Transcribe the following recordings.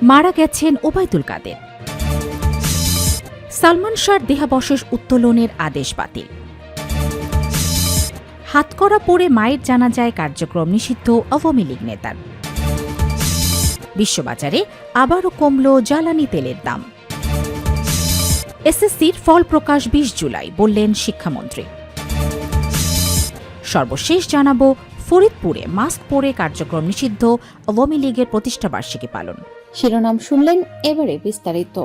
মারা গেছেন ওবায়দুল কাদের। সালমান শাহর দেহাবশেষ উত্তোলনের আদেশ বাতিল। হাতকড়া পরে মায়ের জানাজায় কার্যক্রম নিষিদ্ধ আওয়ামী লীগ নেতার। বিশ্ববাজারে আবারও কমল জ্বালানি তেলের দাম। এসএসসির ফল প্রকাশ ২০ জুলাই, বললেন শিক্ষামন্ত্রী। সর্বশেষ জানাবো, ফরিদপুরে মাস্ক পরে কার্যক্রম নিষিদ্ধ, আওয়ামী লীগের প্রতিষ্ঠাবার্ষিকী পালন। শিরোনাম শুনলেন, এবারে বিস্তারিত।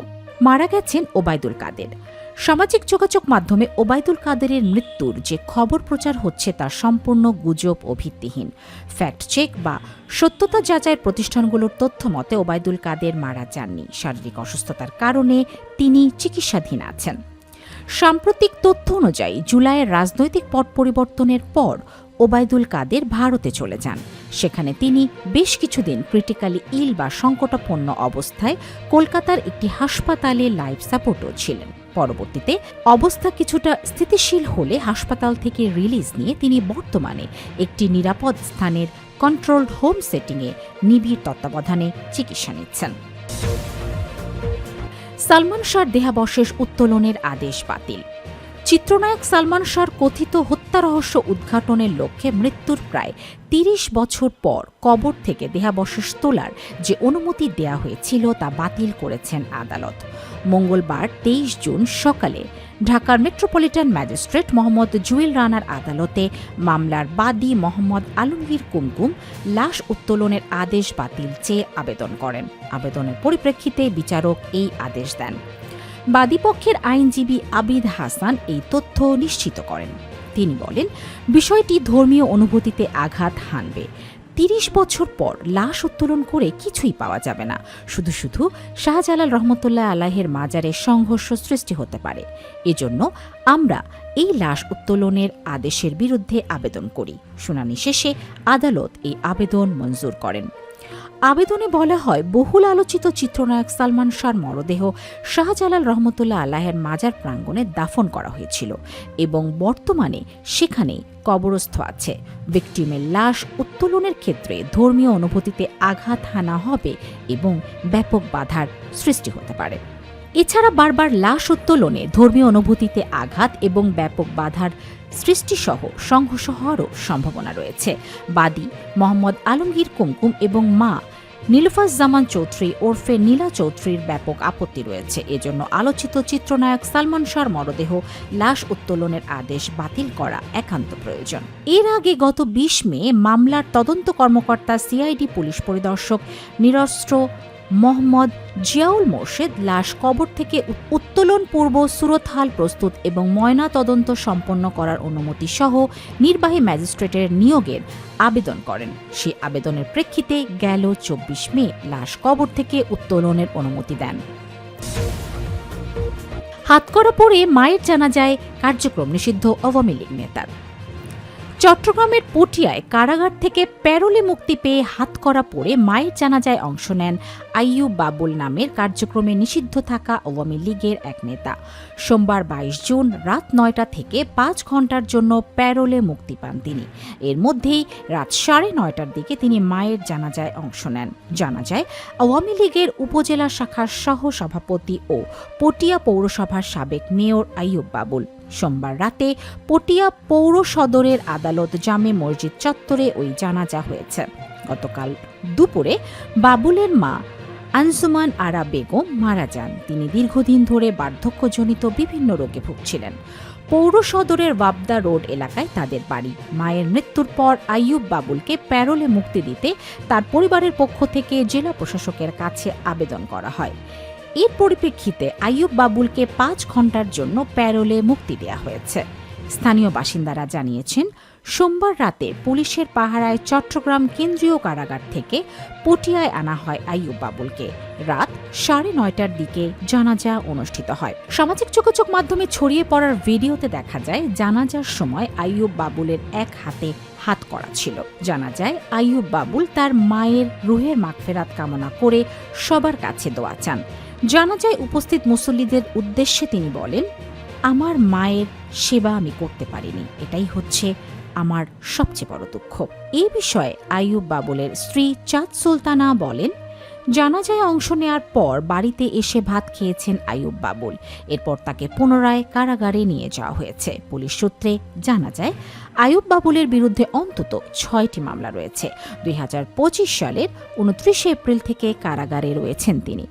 মারা গেছেন ওবায়দুল কাদের। সামাজিক যোগাযোগ মাধ্যমে ওবায়দুল কাদেরের মৃত্যুর যে খবর প্রচার হচ্ছে তা সম্পূর্ণ গুজব ও ভিত্তিহীন। ফ্যাক্ট চেক বা সত্যতা যাচাইয়ের প্রতিষ্ঠানগুলোর তথ্য মতে ওবায়দুল কাদের মারা যাননি। শারীরিক অসুস্থতার কারণে তিনি চিকিৎসাধীন আছেন। সাম্প্রতিক তথ্য অনুযায়ী জুলাইয়ের রাজনৈতিক পট পরিবর্তনের পর ওবায়দুল কাদের ভারতে চলে যান। সেখানে তিনি বেশ কিছুদিন ক্রিটিক্যালি ইল বা সংকটাপন্ন অবস্থায় কলকাতার একটি হাসপাতালে লাইফ সাপোর্টও ছিলেন। পরবর্তীতে অবস্থা কিছুটা স্থিতিশীল হলে হাসপাতাল থেকে রিলিজ নিয়ে তিনি বর্তমানে একটি নিরাপদ স্থানের কন্ট্রোলড হোম সেটিংয়ে নিবিড় তত্ত্বাবধানে চিকিৎসা নিচ্ছেন। সালমান শাহর দেহাবশেষ উত্তোলনের আদেশ বাতিল। চিত্রনায়ক সালমান শাহর কথিত হত্যা রহস্য উদ্ঘাটনের লক্ষ্যে মৃত্যুর প্রায় ৩০ বছর পর কবর থেকে দেহাবশেষ তোলার যে অনুমতি দেয়া হয়েছিল তা বাতিল করেছেন আদালত। মঙ্গলবার ২৩ জুন সকালে ঢাকার মেট্রোপলিটন ম্যাজিস্ট্রেট মোহাম্মদ জুয়েল রানার আদালতে মামলার বাদী মোহাম্মদ আলমগীর কুমকুম লাশ উত্তোলনের আদেশ বাতিল চেয়ে আবেদন করেন। আবেদনের পরিপ্রেক্ষিতে বিচারক এই আদেশ দেন। বাদীপক্ষের আইনজীবী আবিদ হাসান এই তথ্য নিশ্চিত করেন। তিনি বলেন, বিষয়টি ধর্মীয় অনুভূতিতে আঘাত হানবে। ৩০ বছর পর লাশ উত্তোলন করে কিছুই পাওয়া যাবে না। শুধু শুধু শাহজালাল রহমতুল্লাহ আলাইহির মাজারে সংঘর্ষ সৃষ্টি হতে পারে। এজন্য আমরা এই লাশ উত্তোলনের আদেশের বিরুদ্ধে আবেদন করি। শুনানি শেষে আদালত এই আবেদন মঞ্জুর করেন। আবেদনে বলা হয়, বহুল আলোচিত চিত্রনায়ক সালমান শাহর মরদেহ শাহজালাল রহমতুল্লাহ আলাইহির মাজার প্রাঙ্গণে দাফন করা হয়েছিল এবং বর্তমানে সেখানেই কবরস্থ আছে। ভিকটিমের লাশ উত্তোলনের ক্ষেত্রে ধর্মীয় অনুভূতিতে আঘাত হানা হবে এবং ব্যাপক বাধার সৃষ্টি হতে পারে। এছাড়া বারবার লাশ উত্তোলনে ধর্মীয় অনুভূতিতে আঘাত এবং ব্যাপক বাধার সৃষ্টিসহ সংঘর্ষ হওয়ারও সম্ভাবনা রয়েছে। বাদী মোহাম্মদ আলমগীর কুমকুম এবং মা নীলুফার জামান চৌধুরী ওরফে নীলা চৌধুরীর ব্যাপক আপত্তি রয়েছে। এজন্য আলোচিত চিত্রনায়ক সালমান শাহর মরদেহ লাশ উত্তোলনের আদেশ বাতিল করা একান্ত প্রয়োজন। এর আগে গত ২০ মে মামলার তদন্ত কর্মকর্তা সিআইডি পুলিশ পরিদর্শক নিরস্ত্র মোহাম্মদ জিয়াউল মোর্শেদ লাশ কবর থেকে উত্তোলন পূর্ব সুরতহাল প্রস্তুত এবং ময়না তদন্ত সম্পন্ন করার অনুমতি সহ নির্বাহী ম্যাজিস্ট্রেটের নিয়োগের আবেদন করেন। সেই আবেদনের প্রেক্ষিতে গেল ২৪ মে লাশ কবর থেকে উত্তোলনের অনুমতি দেন। হাতকড়া পরে মায়ের জানাজায় কার্যক্রম নিষিদ্ধ আওয়ামী লীগ নেতার। চট্টগ্রামের পটিয়ায় কারাগার থেকে প্যারোলে মুক্তি পেয়ে হাতকড়া পরে মায়ের জানাজায় অংশ নেন আইয়ুব বাবুল নামের কার্যক্রমে নিষিদ্ধ থাকা আওয়ামী লীগের এক নেতা। সোমবার ২২ জুন রাত ৯টা থেকে ৫ ঘণ্টার জন্য প্যারোলে মুক্তি পান তিনি। এর মধ্যেই রাত ৯:৩০টার দিকে তিনি মায়ের জানাজায় অংশ নেন। জানা যায়, আওয়ামী লীগের উপজেলা শাখার সহ সভাপতি ও পটিয়া পৌরসভার সাবেক মেয়র আইয়ুব বাবুল সোমবার রাতে পটিয়া পৌর সদরের আদালত জামে মসজিদ চত্বরে ওই জানাজা হয়েছে। গতকাল দুপুরে বাবুলের মা আনসুমান আরা বেগম মারা যান। তিনি দীর্ঘদিন ধরে বার্ধক্যজনিত বিভিন্ন রোগে ভুগছিলেন। পৌর সদরের ওয়াবদা রোড এলাকায় তাদের বাড়ি। মায়ের মৃত্যুর পর আইয়ুব বাবুলকে প্যারোলে মুক্তি দিতে তার পরিবারের পক্ষ থেকে জেলা প্রশাসকের কাছে আবেদন করা হয়। এর পরিপ্রেক্ষিতে আইয়ুব বাবুলকে ৫ ঘণ্টার জন্য প্যারোলে মুক্তি দেওয়া হয়েছে। স্থানীয় বাসিন্দারা জানিয়েছেন, সোমবার রাতে পুলিশের পাহারায় চট্টগ্রাম কেন্দ্রীয় কারাগার থেকে পটিয়ায় আনা হয় আইয়ুব বাবুলকে। রাত ৯:৩০টার দিকে জানাজা অনুষ্ঠিত হয়। সামাজিক যোগাযোগ মাধ্যমে ছড়িয়ে পড়ার ভিডিওতে দেখা যায়, জানাজার সময় আইয়ুব বাবুলের এক হাতে হাতকড়া ছিল। জানা যায়, আইয়ুব বাবুল তার মায়ের রুহের মাগফিরাত কামনা করে সবার কাছে দোয়া চান। জানাজায় উপস্থিত মুসল্লিদের উদ্দেশ্যে তিনি বলেন, আমার মায়ের সেবা আমি করতে পারিনি, এটাই হচ্ছে আমার সবচেয়ে বড় দুঃখ। এই বিষয়ে আইয়ুব বাবুলের স্ত্রী চাঁদ সুলতানা বলেন, জানাজায় অংশ নেয়ার পর বাড়িতে এসে ভাত খেয়েছেন আইয়ুব বাবুল। এরপর তাকে পুনরায় কারাগারে নিয়ে যাওয়া হয়েছে। পুলিশ সূত্রে জানা যায়, আইয়ুব বাবুলের বিরুদ্ধে অন্তত 6টি মামলা রয়েছে। 2025 সালের 29 এপ্রিল থেকে কারাগারে রয়েছেন তিনি।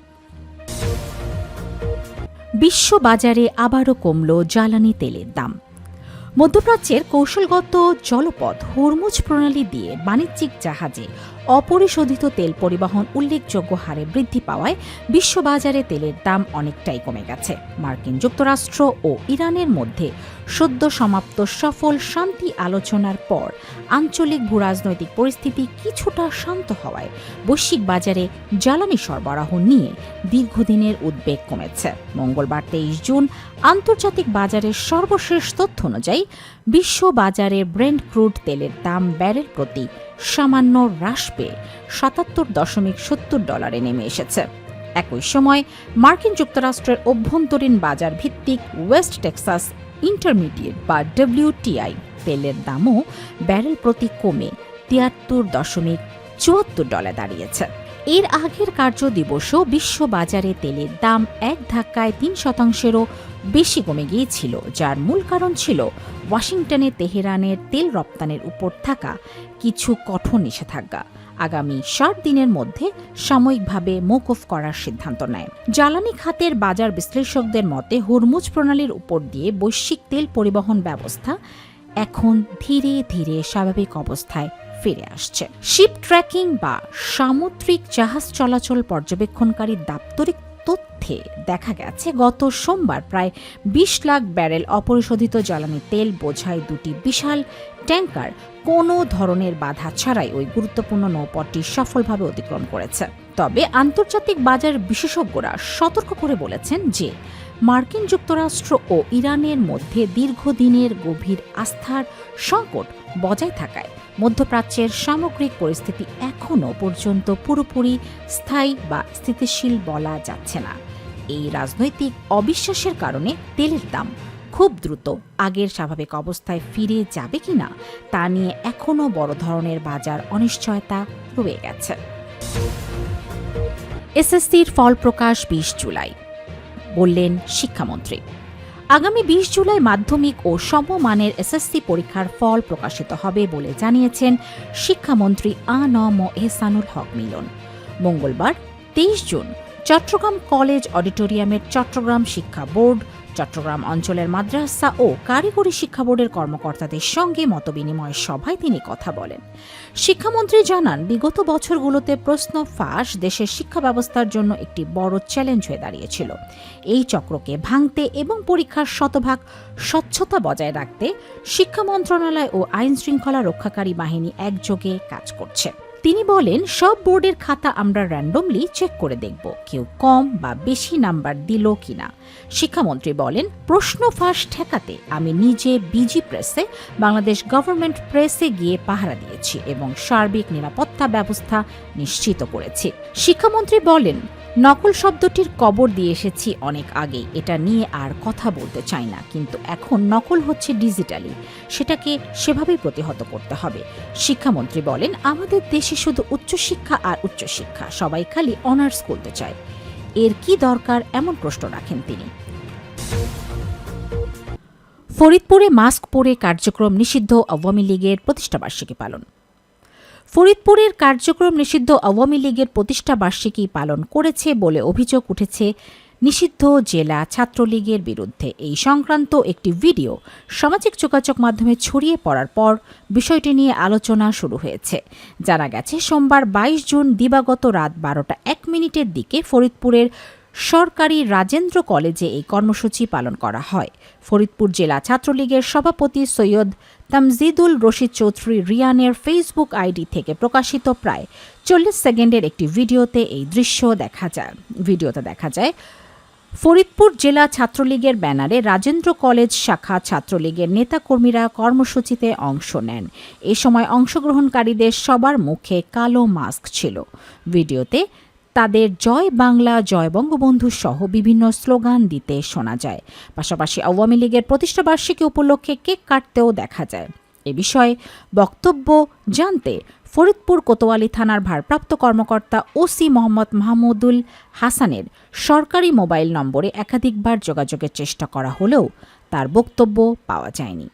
বিশ্ববাজারে আবারও কমল জ্বালানি তেলের দাম। মধ্যপ্রাচ্যের কৌশলগত জলপথ হরমুজ প্রণালী দিয়ে বাণিজ্যিক জাহাজে অপরিশোধিত তেল পরিবহন উল্লেখযোগ্য হারে বৃদ্ধি পাওয়ায় বিশ্ববাজারে তেলের দাম অনেকটাই কমে গেছে। মার্কিন যুক্তরাষ্ট্র ও ইরানের মধ্যে সদ্য সমাপ্ত সফল শান্তি আলোচনার পর আঞ্চলিক ভূরাজনৈতিক পরিস্থিতি কিছুটা শান্ত হওয়ায় বৈশ্বিক বাজারে জ্বালানি সরবরাহ নিয়ে দীর্ঘদিনের উদ্বেগ কমেছে। মঙ্গলবার 23 জুন আন্তর্জাতিক বাজারের সর্বশেষ তথ্য অনুযায়ী বিশ্ব বাজারে ব্রেন্ট ক্রুড তেলের দাম ব্যারেল প্রতি সামান্য হ্রাস পেয়ে $77.70 নেমে এসেছে। একই সময় মার্কিন যুক্তরাষ্ট্রের অভ্যন্তরীণ বাজার ভিত্তিক ওয়েস্ট টেক্সাস ইন্টারমিডিয়েট বা WTI তেলের দামও ব্যারেল প্রতি কমে $73.74 দাঁড়িয়েছে। এর আগের কার্য দিবসও বিশ্ব বাজারে তেলের দাম এক ধাক্কায় 3%-এরও বেশি কমে গিয়েছিল, যার মূল কারণ ছিল ওয়াশিংটনে তেহরানের তেল রপ্তানির উপর থাকা কিছু কঠোর নিষেধাজ্ঞা। আগামী 60 দিনের মধ্যে সাময়িকভাবে মওকুফ করার সিদ্ধান্ত নেয়। জ্বালানি খাতের বাজার বিশ্লেষকদের মতে হরমুজ প্রণালীর উপর দিয়ে বৈশ্বিক তেল পরিবহন ব্যবস্থা এখন ধীরে ধীরে স্বাভাবিক অবস্থায় ফিরে আসছে। শিপ ট্র্যাকিং বা সামুদ্রিক জাহাজ চলাচল পর্যবেক্ষণকারী দাপ্তরিক তথ্যে দেখা গেছে, গত সোমবার প্রায় 20 লাখ ব্যারেল অপরিশোধিত জ্বালানি তেল বোঝাই দুটি বিশাল ট্যাঙ্কার কোনো ধরনের বাধা ছাড়াই ওই গুরুত্বপূর্ণ নৌপথটি সফলভাবে অতিক্রম করেছে। তবে আন্তর্জাতিক বাজার বিশেষজ্ঞরা সতর্ক করে বলেছেন যে মার্কিন যুক্তরাষ্ট্র ও ইরানের মধ্যে দীর্ঘদিনের গভীর আস্থার সংকট বজায় থাকায় মধ্যপ্রাচ্যের সামগ্রিক পরিস্থিতি এখনও পর্যন্ত পুরোপুরি স্থায়ী বা স্থিতিশীল বলা যাচ্ছে না। এই রাজনৈতিক অবিশ্বাসের কারণে তেলের দাম খুব দ্রুত আগের স্বাভাবিক অবস্থায় ফিরে যাবে কিনা তা নিয়ে এখনও বড় ধরনের বাজার অনিশ্চয়তা রয়ে গেছে। এসএসসির ফল প্রকাশ 20 জুলাই, বললেন শিক্ষামন্ত্রী। আগামী 20 জুলাই মাধ্যমিক ও সমমানের এসএসসি পরীক্ষার ফল প্রকাশিত হবে বলে জানিয়েছেন শিক্ষামন্ত্রী আ.ন.ম এহসানুল হক মিলন। মঙ্গলবার 23 জুন চট্টগ্রাম কলেজ অডিটোরিয়ামের চট্টগ্রাম শিক্ষা বোর্ড, চট্টগ্রাম অঞ্চলের মাদ্রাসা ও কারিগরি শিক্ষা বোর্ডের কর্মকর্তাদের সঙ্গে মতবিনিময় সভায় তিনি কথা বলেন। শিক্ষামন্ত্রী জানান, বিগত বছরগুলোতে প্রশ্ন ফাঁস দেশের শিক্ষা ব্যবস্থার জন্য একটি বড় চ্যালেঞ্জ হয়ে দাঁড়িয়েছিল। এই চক্রকে ভাঙতে এবং পরীক্ষার শতভাগ স্বচ্ছতা বজায় রাখতে শিক্ষা মন্ত্রণালয় ও আইন শৃঙ্খলা রক্ষাকারী বাহিনী একযোগে কাজ করছে। তিনি বলেন, সব বোর্ডের খাতা আমরা র্যান্ডমলি চেক করে দেখব কেউ কম বা বেশি নাম্বার দিল কিনা। শিক্ষামন্ত্রী বলেন, প্রশ্ন ফাঁস ঠেকাতে আমি নিজে বিজি প্রেসে, বাংলাদেশ গভর্নমেন্ট প্রেসে গিয়ে পাহারা দিয়েছি এবং সার্বিক নিরাপত্তা ব্যবস্থা নিশ্চিত করেছি। শিক্ষামন্ত্রী বলেন, নকল শব্দটির কবর দিয়ে এসেছি অনেক আগেই, এটা নিয়ে আর কথা বলতে চাই না, কিন্তু এখন নকল হচ্ছে ডিজিটালি, সেটাকে সেভাবেই প্রতিহত করতে হবে। শিক্ষামন্ত্রী বলেন, আমাদের দেশে শুধু উচ্চশিক্ষা আর উচ্চশিক্ষা, সবাই খালি অনার্স করতে চায়, এর কি দরকার এমন প্রশ্ন রাখেন তিনি। ফরিদপুরে মাস্ক পরে কার্যক্রম নিষিদ্ধ আওয়ামী লীগের প্রতিষ্ঠাবার্ষিকী পালন। ফরিদপুরের কার্যক্রম নিষিদ্ধ আওয়ামী লীগের প্রতিষ্ঠাবার্ষিকী পালন করেছে বলে অভিযোগ উঠেছে নিষিদ্ধ জেলা ছাত্রলীগের বিরুদ্ধে। এই সংক্রান্ত একটি ভিডিও সামাজিক যোগাযোগ মাধ্যমে ছড়িয়ে পড়ার পর বিষয়টি নিয়ে আলোচনা শুরু হয়েছে। জানা গেছে, সোমবার 22 জুন দিবাগত রাত 12:01 দিকে ফরিদপুরের সরকারি রাজেন্দ্র কলেজে এই কর্মসূচি পালন করা হয়। ফরিদপুর জেলা ছাত্রলীগের সভাপতি সৈয়দ তামজিদুল রশিদ চৌধুরী রিয়ানের ফেসবুক আইডি থেকে প্রকাশিত প্রায় 40 সেকেন্ডের একটি ভিডিওতে এই দৃশ্য দেখা যায়। ভিডিওতে দেখা যায় ফরিদপুর জেলা ছাত্রলীগের ব্যানারে রাজেন্দ্র কলেজ শাখা ছাত্রলীগের নেতাকর্মীরা কর্মসূচিতে অংশ নেন। এ সময় অংশগ্রহণকারীদের সবার মুখে কালো মাস্ক ছিল। ভিডিওতে তাদের জয় বাংলা, জয় বঙ্গবন্ধু সহ বিভিন্ন স্লোগান দিতে শোনা যায়। পাশাপাশি আওয়ামী লীগের প্রতিষ্ঠাবার্ষিকী উপলক্ষে কেক কাটতেও দেখা যায়। এ বিষয়ে বক্তব্য জানতে ফরিদপুর কোতোয়ালি থানার ভারপ্রাপ্ত কর্মকর্তা ওসি মোহাম্মদ মাহমুদুল হাসানের সরকারি মোবাইল নম্বরে একাধিকবার যোগাযোগের চেষ্টা করা হলেও তার বক্তব্য পাওয়া যায়নি।